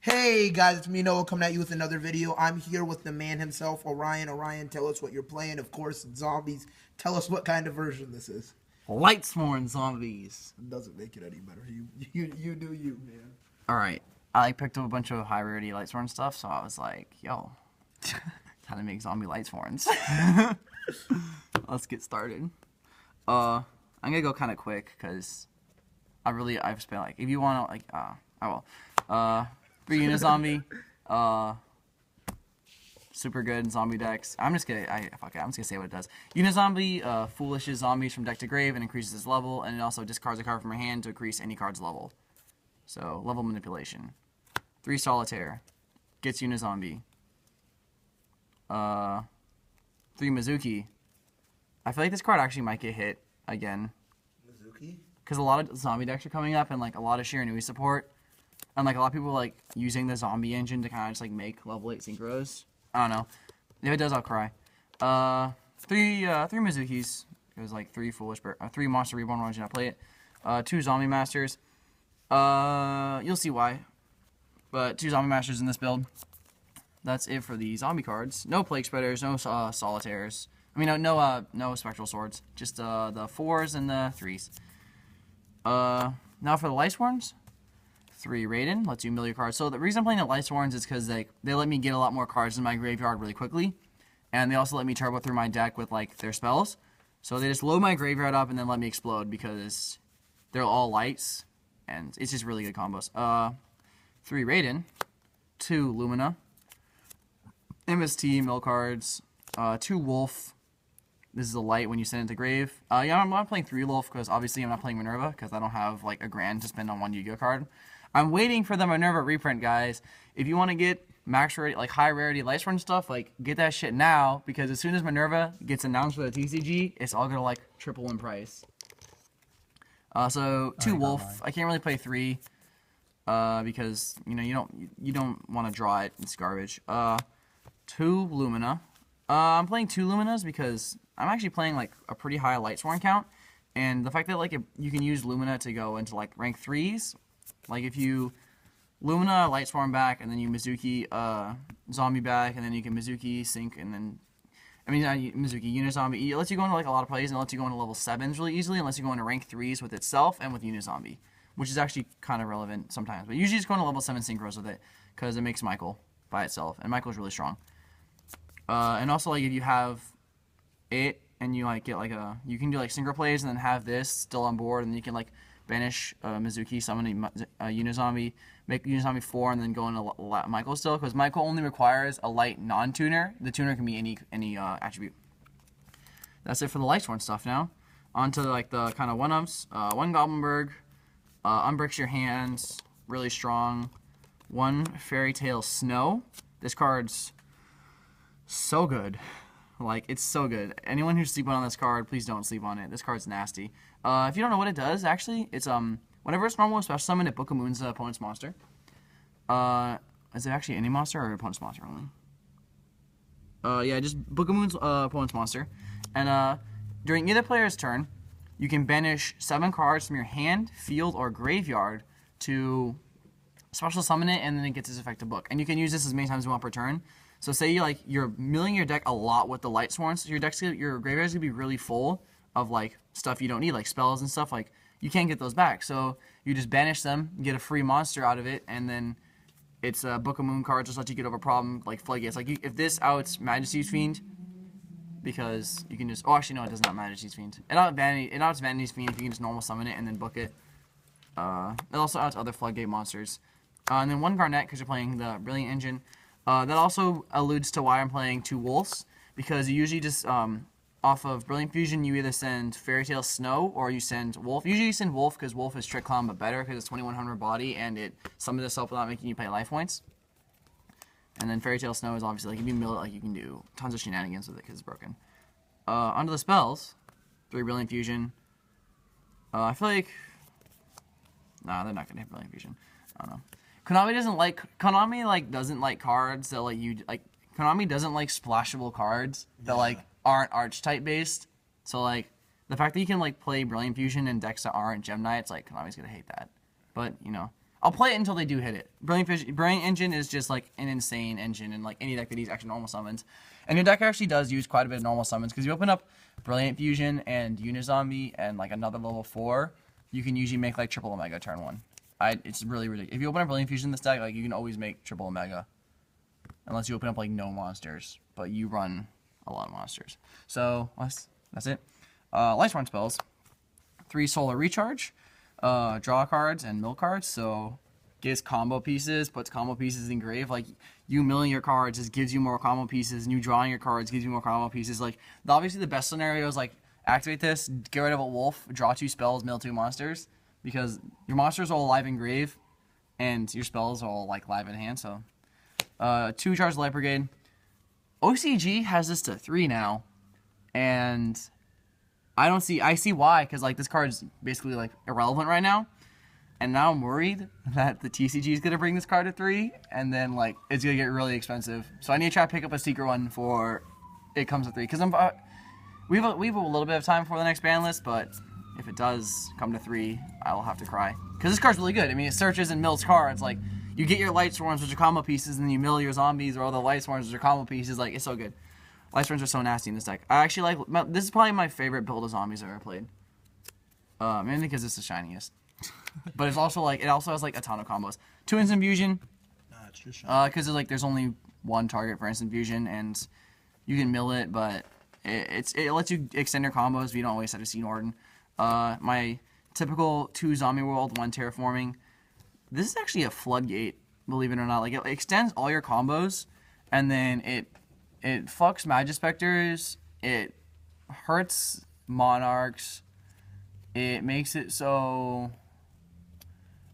Hey guys, it's me Noah coming at you with another video. I'm here with the man himself, Orion. Orion, tell us what you're playing. Of course, zombies. Tell us what kind of version this is. Lightsworn Zombies. It doesn't make it any better. You do you, man. Alright, I picked up a bunch of high rarity Lightsworn stuff, so I was like, yo, time to make zombie Lightsworns. Let's get started. I'm gonna go kind of quick, because I've spent, like, if you want to, like, I will. 3 Uni Zombie, super good zombie decks. I'm just gonna, fuck it, I'm just gonna say what it does. Uni Zombie foolishes zombies from deck to grave and increases its level, and it also discards a card from your hand to increase any card's level. So, level manipulation. 3 Solitaire, gets Uni Zombie. 3 Mezuki. I feel like this card actually might get hit again. Mezuki? Because a lot of zombie decks are coming up, and like a lot of Shiranui support. And like a lot of people are, like using the zombie engine to kind of just like make level 8 synchros. I don't know. If it does, I'll cry. 3 Mezukis. It was like 3 3 Monster Reborn ones. I play it. 2 Zombie Masters. You'll see why. But 2 Zombie Masters in this build. That's it for the zombie cards. No Plague Spreaders. No Solitaires. I mean, no Spectral Swords. Just the 4s and the 3s. Now for the Lightsworns. 3 Raiden, lets you mill your cards. So the reason I'm playing the Lightsworns is because they let me get a lot more cards in my graveyard really quickly. And they also let me turbo through my deck with like their spells. So they just load my graveyard up and then let me explode because they're all lights. And it's just really good combos. 3 Raiden, 2 Lumina, MST, mill cards, 2 Wolf. This is a light when you send it to grave. Yeah, I'm not playing 3 Wolf because obviously I'm not playing Minerva because I don't have like a grand to spend on 1 Yu-Gi-Oh card. I'm waiting for the Minerva reprint, guys. If you want to get max rarity, like high rarity Lightsworn stuff, like get that shit now because as soon as Minerva gets announced for the TCG, it's all gonna like triple in price. So 2 Wolf. I can't really play 3 because you know you don't want to draw it. It's garbage. 2 Lumina. I'm playing 2 Luminas because I'm actually playing like a pretty high Lightsworn count, and the fact that like you can use Lumina to go into like rank 3s. Like if you Lumina, Lightsworn back, and then you Mezuki, Zombie back, and then you can Mezuki, Sync, and then, I mean, Mezuki, Uni Zombie. It lets you go into like a lot of plays, and it lets you go into level 7s really easily, and lets you go into rank 3s with itself and with Uni Zombie, which is actually kind of relevant sometimes. But usually just go into level 7 Synchros with it, because it makes Michael by itself, and Michael's really strong. And also, like, if you have it, and you like get like you can do like Synchro plays, and then have this still on board, and then you can like banish Mezuki, summon a Uni Zombie, make Uni Zombie 4, and then go into Michael still, because Michael only requires a light non-tuner. The tuner can be any attribute. That's it for the Lightsworn stuff now. On to like the kind of 1-ups. 1 Goblindburgh, unbricks your hands, really strong. 1 Fairy Tale Snow. This card's so good. Like, it's so good. Anyone who's sleeping on this card, please don't sleep on it. This card's nasty. If you don't know what it does, actually, it's, whenever it's normal special summon, it Book of Moon's opponent's monster. Is it actually any monster or opponent's monster only? Yeah, just Book of Moon's opponent's monster. And, during either player's turn, you can banish 7 cards from your hand, field, or graveyard to special summon it, and then it gets its effect to book. And you can use this as many times as you want per turn. So say you're milling your deck a lot with the Lightsworn, so your graveyard's gonna be really full of like stuff you don't need, like spells and stuff. Like you can't get those back, so you just banish them, get a free monster out of it, and then it's a Book of Moon card just lets you get over a problem like Floodgates. Like if this outs Majesty's Fiend, because you can just actually no, it does not Majesty's Fiend. It outs Vanity's Fiend if you can just normal summon it and then book it. It also outs other Floodgate monsters, and then 1 Garnet because you're playing the Brilliant Engine. That also alludes to why I'm playing 2 Wolves, because you usually just, off of Brilliant Fusion, you either send Fairy Tale Snow or you send Wolf. Usually you send Wolf because Wolf is Trick Clown, but better because it's 2100 body and it summons itself without making you pay life points. And then Fairy Tale Snow is obviously, like, if you mill it, like, you can do tons of shenanigans with it because it's broken. Onto the spells. 3 Brilliant Fusion. I feel like, nah, they're not going to hit Brilliant Fusion. I don't know. Konami doesn't like cards that Konami doesn't like splashable cards that like aren't archetype based. So like the fact that you can like play Brilliant Fusion and decks that aren't Gem-Knights, like Konami's gonna hate that. But you know, I'll play it until they do hit it. Brilliant Engine is just like an insane engine in like any deck that needs extra normal summons. And your deck actually does use quite a bit of normal summons because you open up Brilliant Fusion and Uni Zombie and like another level 4, you can usually make like triple Omega turn 1. It's really ridiculous. If you open up Brilliant Fusion in this deck, like you can always make triple Omega. Unless you open up like no monsters, but you run a lot of monsters. So that's it. Lightsworn spells. 3 solar recharge. Draw cards and mill cards, so gives combo pieces, puts combo pieces in grave. Like, you milling your cards just gives you more combo pieces, and you drawing your cards gives you more combo pieces. Like, obviously the best scenario is, like, activate this, get rid of a wolf, draw 2 spells, mill 2 monsters, because your monsters are all live in grave, and your spells are all, like, live in hand, so. 2 charge Light Brigade. OCG has this to 3 now, and I see why, because, like, this card is basically, like, irrelevant right now. And now I'm worried that the TCG is going to bring this card to 3, and then, like, it's going to get really expensive. So I need to try to pick up a secret one for it comes to 3. Because we have a little bit of time for the next ban list, but if it does come to 3, I'll have to cry. Because this card's really good. I mean, it searches and mills cards. Like, you get your Lightsworms, which are combo pieces, and then you mill your zombies or all the Lightsworms, which are combo pieces. Like, it's so good. Lightsworms are so nasty in this deck. I actually like... This is probably my favorite build of zombies I've ever played. Mainly because it's the shiniest. But it's also, like... It also has, like, a ton of combos. 2 Instant Fusion. It's just shiny. Because, like, there's only 1 target for Instant Fusion, and you can mill it, but it lets you extend your combos, but you don't always have to see Norden. My typical 2 Zombie World, 1 Terraforming. This is actually a floodgate, believe it or not. Like, it extends all your combos, and then it fucks Magispectors, it hurts Monarchs, it makes it so...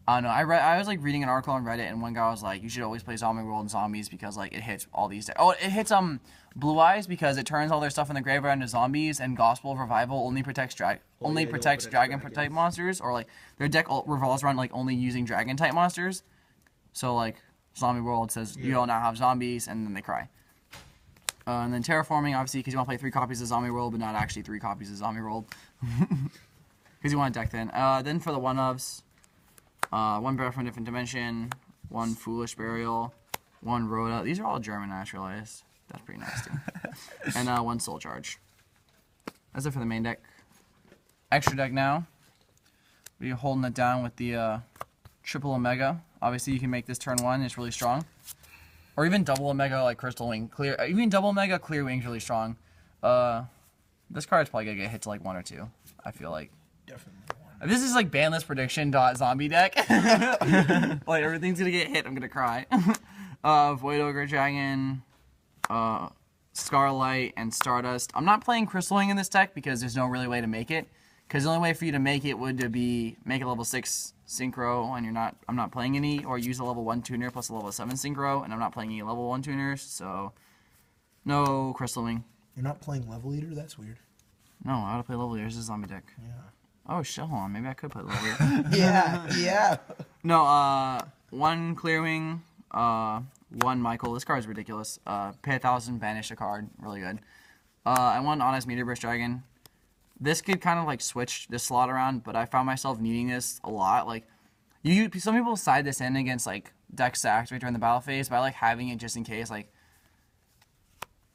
I don't know, I was, like, reading an article on Reddit, and one guy was like, you should always play Zombie World and Zombies because, like, it hits all these... Oh, it hits, Blue Eyes because it turns all their stuff in the graveyard into zombies, and Gospel of Revival only protects Dragon-type monsters, or, like, their deck revolves around, like, only using Dragon-type monsters. So, like, Zombie World says, you don't now have zombies, and then they cry. And then Terraforming, obviously, because you want to play 3 copies of Zombie World, but not actually 3 copies of Zombie World. Because you want to deck thin. Then for the 1-ofs, 1 Breath from a Different Dimension, 1 Foolish Burial, 1 Rhoda. These are all German, I just realized. That's pretty nasty. And 1 Soul Charge. That's it for the main deck. Extra deck now. We're holding it down with the triple Omega. Obviously, you can make this turn 1. It's really strong. Or even double Omega, like Crystal Wing. Clear. Even double Omega, Clear Wing's really strong. This card's probably going to get hit to like 1 or 2, I feel like. Definitely 1. This is like banlist prediction zombie deck. Like, everything's going to get hit. I'm going to cry. Void Ogre Dragon, Scharlight, and Stardust. I'm not playing Crystal Wing in this deck because there's no really way to make it. Because the only way for you to make it would be make a level 6 Synchro, and I'm not playing any, or use a level 1 tuner plus a level 7 Synchro, and I'm not playing any level 1 tuners, so no Crystal Wing. You're not playing Level Eater? That's weird. No, I would play Level Eater. This is a zombie deck. Yeah. Oh, shit, hold on. Maybe I could play Level Eater. Yeah. No, 1 Clear Wing, 1 Michael. This card is ridiculous. Pay 1,000, banish a card. Really good. And 1 Honest Meteor Dragon. This could kind of like switch this slot around, but I found myself needing this a lot. Like, some people side this in against like decks to activate during the battle phase, but I like having it just in case like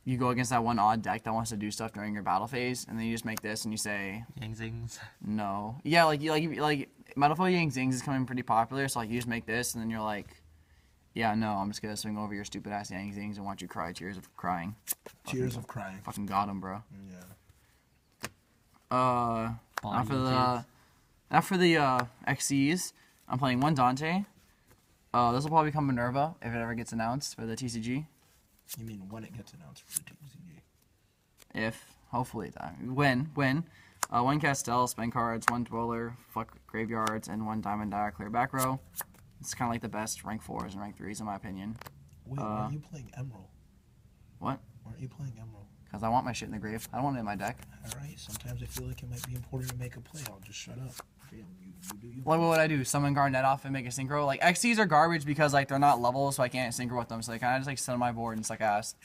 you go against that one odd deck that wants to do stuff during your battle phase, and then you just make this and you say Yang Zings. no. Yeah, like Metalfoil Yang Zings is coming pretty popular, so like you just make this and then you're like, yeah, no, I'm just gonna swing over your stupid ass Yang Zings and watch you cry tears of crying. Tears of crying. Fucking got him, bro. Yeah. After the XCs, I'm playing 1 Dante. This will probably become Minerva if it ever gets announced for the TCG. You mean when it gets announced for the TCG? If, hopefully, when. 1 Castel, spend cards, 1 Dweller, fuck graveyards, and 1 Diamond Dire, clear back row. It's kind of like the best rank 4s and rank 3s in my opinion. Wait, why are you playing Emerald? What? Why aren't you playing Emerald? Because I want my shit in the grave. I don't want it in my deck. Alright, sometimes I feel like it might be important to make a play. I'll just shut up. Damn, you do you. Like, what would I do? Summon Garnet off and make a Synchro? Like, XCs are garbage because, like, they're not levels, so I can't Synchro with them. So they kind of just, like, sit on my board and suck ass.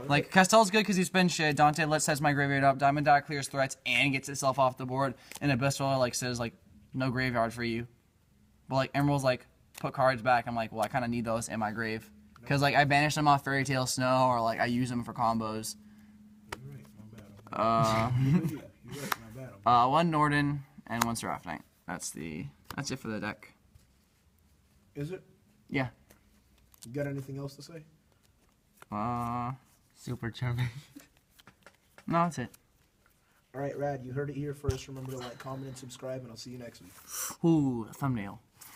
Like, Castell's good because he spins shit. Dante sets my graveyard up. Diamond Dot clears threats and gets itself off the board. And Abyss Roller, like, says, like, no graveyard for you. But, like, Emerald's like, put cards back, I'm like, well, I kind of need those in my grave. Because, like, I banish them off Fairy Tale Snow, or, like, I use them for combos. You're right, my bad. You're right, my bad. One Norden and one Seraphinite. That's it for the deck. Is it? Yeah. You got anything else to say? Super charming. No, that's it. All right, Rad, you heard it here first. Remember to like, comment, and subscribe, and I'll see you next week. Ooh, thumbnail.